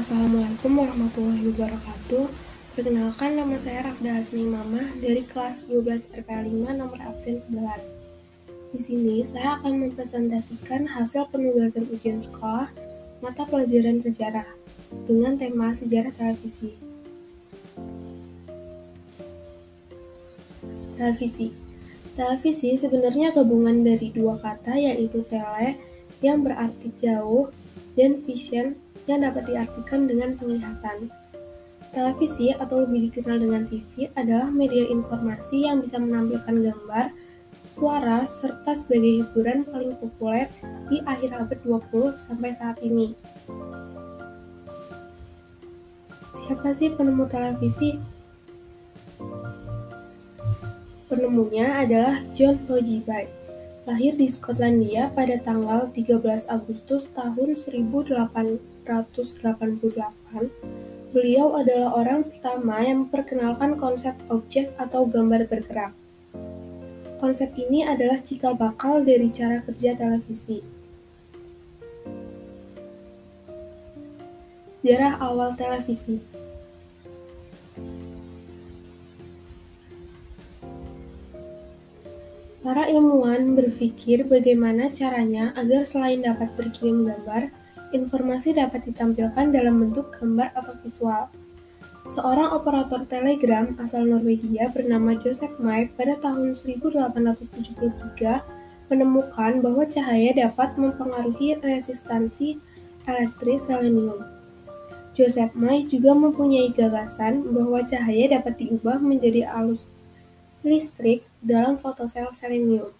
Assalamualaikum warahmatullahi wabarakatuh. Perkenalkan, nama saya Rafda Hasmi Mamah dari kelas 12 RPA 5 nomor absen 11. Di sini saya akan mempresentasikan hasil penugasan ujian sekolah mata pelajaran sejarah dengan tema sejarah televisi. Televisi sebenarnya gabungan dari dua kata, yaitu tele yang berarti jauh dan vision yang dapat diartikan dengan penglihatan. Televisi atau lebih dikenal dengan TV adalah media informasi yang bisa menampilkan gambar, suara, serta sebagai hiburan paling populer di akhir abad 20 sampai saat ini. Siapa sih penemu televisi? Penemunya adalah John Logibay. Lahir di Skotlandia pada tanggal 13 Agustus tahun 1888, beliau adalah orang pertama yang memperkenalkan konsep objek atau gambar bergerak. Konsep ini adalah cikal bakal dari cara kerja televisi. Sejarah awal televisi. Para ilmuwan berpikir bagaimana caranya agar selain dapat berkirim gambar, informasi dapat ditampilkan dalam bentuk gambar atau visual. Seorang operator telegram asal Norwegia bernama Joseph May pada tahun 1873 menemukan bahwa cahaya dapat mempengaruhi resistansi elektris selenium. Joseph May juga mempunyai gagasan bahwa cahaya dapat diubah menjadi arus listrik dalam fotosel selenium.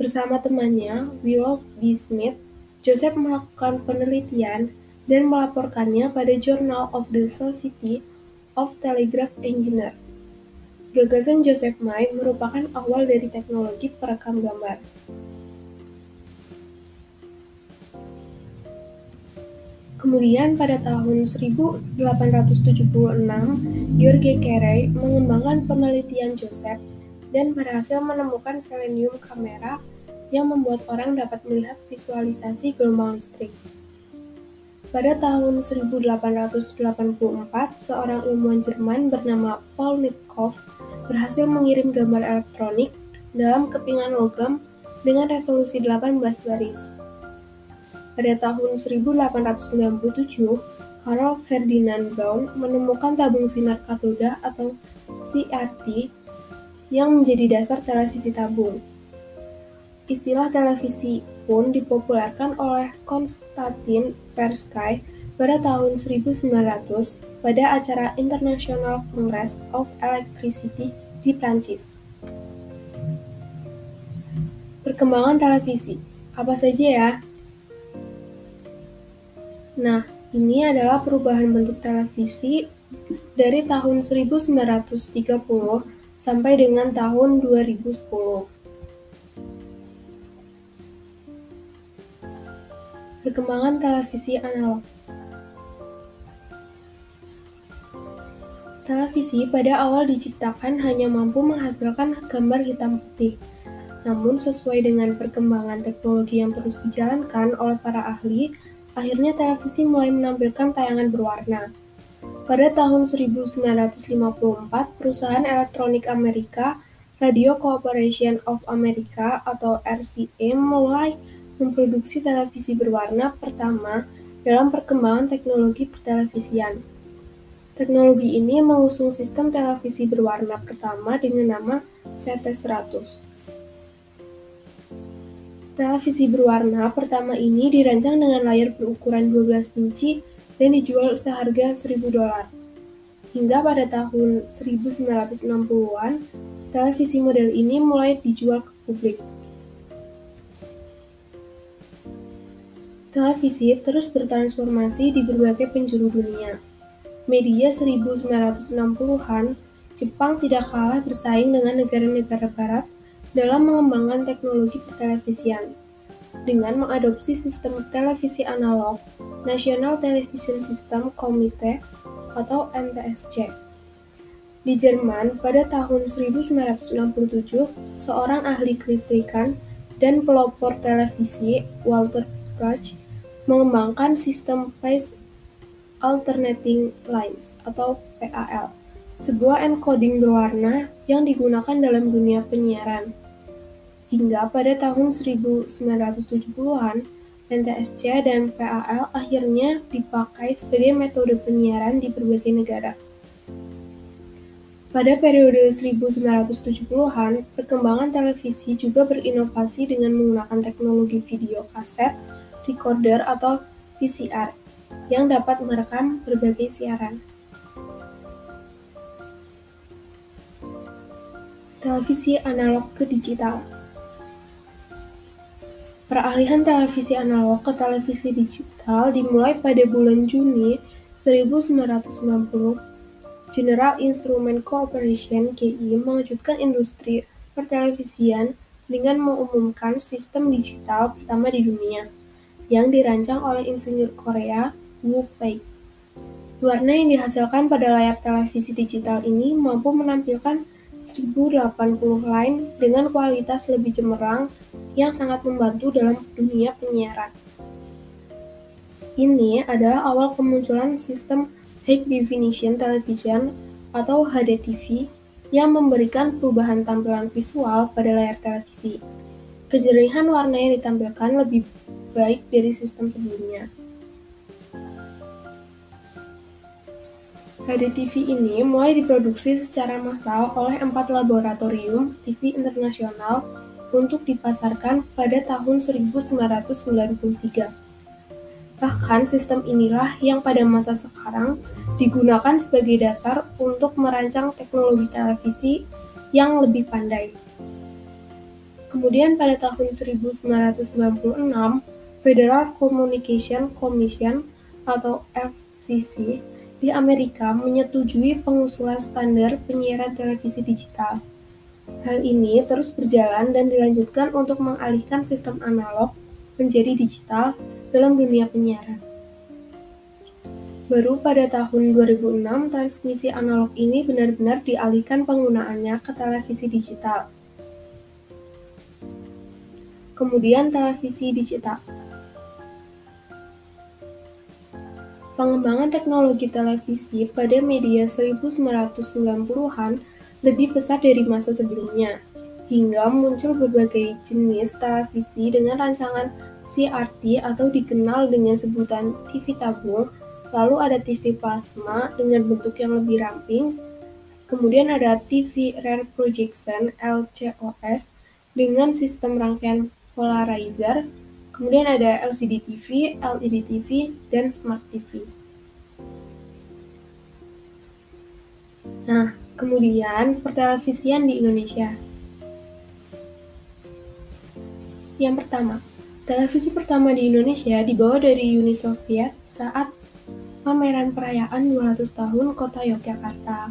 Bersama temannya, Willoughby Smith, Joseph melakukan penelitian dan melaporkannya pada Journal of the Society of Telegraph Engineers. Gagasan Joseph May merupakan awal dari teknologi perekam gambar. Kemudian pada tahun 1876, George Carey mengembangkan penelitian Joseph dan berhasil menemukan selenium kamera yang membuat orang dapat melihat visualisasi gelombang listrik. Pada tahun 1884, seorang ilmuwan Jerman bernama Paul Nipkow berhasil mengirim gambar elektronik dalam kepingan logam dengan resolusi 18 baris. Pada tahun 1897, Carl Ferdinand Braun menemukan tabung sinar katoda atau CRT yang menjadi dasar televisi tabung. Istilah televisi pun dipopulerkan oleh Konstantin Persky pada tahun 1900 pada acara International Congress of Electricity di Prancis. Perkembangan televisi, apa saja ya? Nah, ini adalah perubahan bentuk televisi dari tahun 1930 sampai dengan tahun 2010. Perkembangan televisi analog. Televisi pada awal diciptakan hanya mampu menghasilkan gambar hitam putih. Namun sesuai dengan perkembangan teknologi yang terus dijalankan oleh para ahli, akhirnya televisi mulai menampilkan tayangan berwarna. Pada tahun 1954, perusahaan elektronik Amerika, Radio Corporation of America atau RCA mulai memproduksi televisi berwarna pertama dalam perkembangan teknologi pertelevisian. Teknologi ini mengusung sistem televisi berwarna pertama dengan nama CT100. Televisi berwarna pertama ini dirancang dengan layar berukuran 12 inci dan dijual seharga $1.000. Hingga pada tahun 1960-an, televisi model ini mulai dijual ke publik. Televisi terus bertransformasi di berbagai penjuru dunia. Media 1960-an, Jepang tidak kalah bersaing dengan negara-negara barat dalam mengembangkan teknologi pertelevisian. Dengan mengadopsi sistem televisi analog, National Television System Committee atau NTSC. Di Jerman, pada tahun 1967, seorang ahli kelistrikan dan pelopor televisi, Walter Bruch, mengembangkan sistem phase Alternating Lines atau PAL, sebuah encoding berwarna yang digunakan dalam dunia penyiaran. Hingga pada tahun 1970-an, NTSC dan PAL akhirnya dipakai sebagai metode penyiaran di berbagai negara. Pada periode 1970-an, perkembangan televisi juga berinovasi dengan menggunakan teknologi video kaset, recorder atau VCR, yang dapat merekam berbagai siaran. Televisi analog ke digital. Peralihan televisi analog ke televisi digital dimulai pada bulan Juni 1990. General Instrument Corporation (GI) mengejutkan industri pertelevisian dengan mengumumkan sistem digital pertama di dunia, yang dirancang oleh insinyur Korea Woo Pei. Warna yang dihasilkan pada layar televisi digital ini mampu menampilkan 1080 line dengan kualitas lebih cemerlang yang sangat membantu dalam dunia penyiaran. Ini adalah awal kemunculan sistem High Definition Television atau HDTV yang memberikan perubahan tampilan visual pada layar televisi. Kejelihan warna yang ditampilkan lebih baik dari sistem sebelumnya. HDTV ini mulai diproduksi secara massal oleh 4 laboratorium TV internasional untuk dipasarkan pada tahun 1993. Bahkan sistem inilah yang pada masa sekarang digunakan sebagai dasar untuk merancang teknologi televisi yang lebih pandai. Kemudian pada tahun 1996, Federal Communication Commission atau FCC di Amerika menyetujui pengusulan standar penyiaran televisi digital. Hal ini terus berjalan dan dilanjutkan untuk mengalihkan sistem analog menjadi digital dalam dunia penyiaran. Baru pada tahun 2006, transmisi analog ini benar-benar dialihkan penggunaannya ke televisi digital. Kemudian televisi digital. Pengembangan teknologi televisi pada media 1990-an lebih besar dari masa sebelumnya, hingga muncul berbagai jenis televisi dengan rancangan CRT atau dikenal dengan sebutan TV tabung, lalu ada TV plasma dengan bentuk yang lebih ramping, kemudian ada TV Rear Projection (LCOS) dengan sistem rangkaian polarizer, kemudian ada LCD TV, LED TV, dan Smart TV. Nah, kemudian pertelevisian di Indonesia. Yang pertama, televisi pertama di Indonesia dibawa dari Uni Soviet saat pameran perayaan 200 tahun Kota Yogyakarta.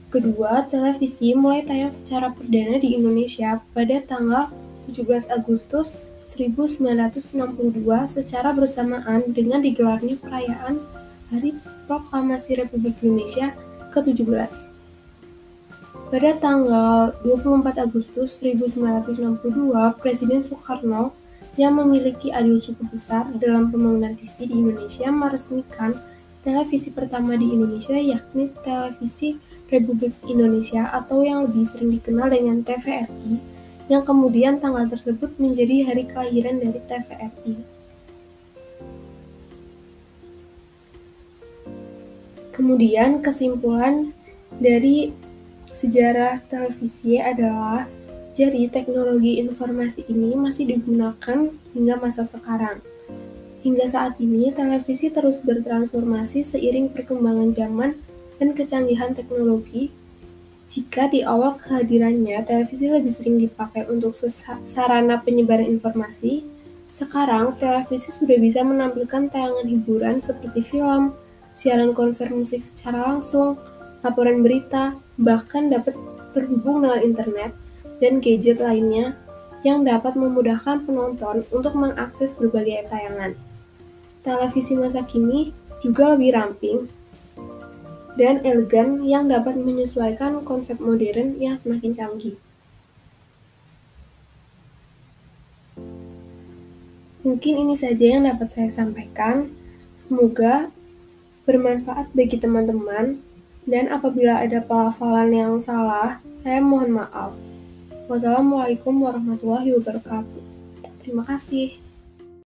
Kedua, televisi mulai tayang secara perdana di Indonesia pada tanggal 17 Agustus 1962 secara bersamaan dengan digelarnya perayaan Hari Proklamasi Republik Indonesia ke-17. Pada tanggal 24 Agustus 1962, Presiden Soekarno yang memiliki andil cukup besar dalam pembangunan TV di Indonesia meresmikan televisi pertama di Indonesia, yakni Televisi Republik Indonesia atau yang lebih sering dikenal dengan TVRI, yang kemudian tanggal tersebut menjadi hari kelahiran dari TVRI. Kemudian kesimpulan dari sejarah televisi adalah jadi teknologi informasi ini masih digunakan hingga masa sekarang. Hingga saat ini, televisi terus bertransformasi seiring perkembangan zaman dan kecanggihan teknologi. Jika di awal kehadirannya, televisi lebih sering dipakai untuk sarana penyebaran informasi, sekarang televisi sudah bisa menampilkan tayangan hiburan seperti film, siaran konser musik secara langsung, laporan berita, bahkan dapat terhubung dengan internet dan gadget lainnya yang dapat memudahkan penonton untuk mengakses berbagai tayangan. Televisi masa kini juga lebih ramping dan elegan yang dapat menyesuaikan konsep modern yang semakin canggih. Mungkin ini saja yang dapat saya sampaikan. Semoga bermanfaat bagi teman-teman, dan apabila ada pelafalan yang salah, saya mohon maaf. Wassalamualaikum warahmatullahi wabarakatuh. Terima kasih.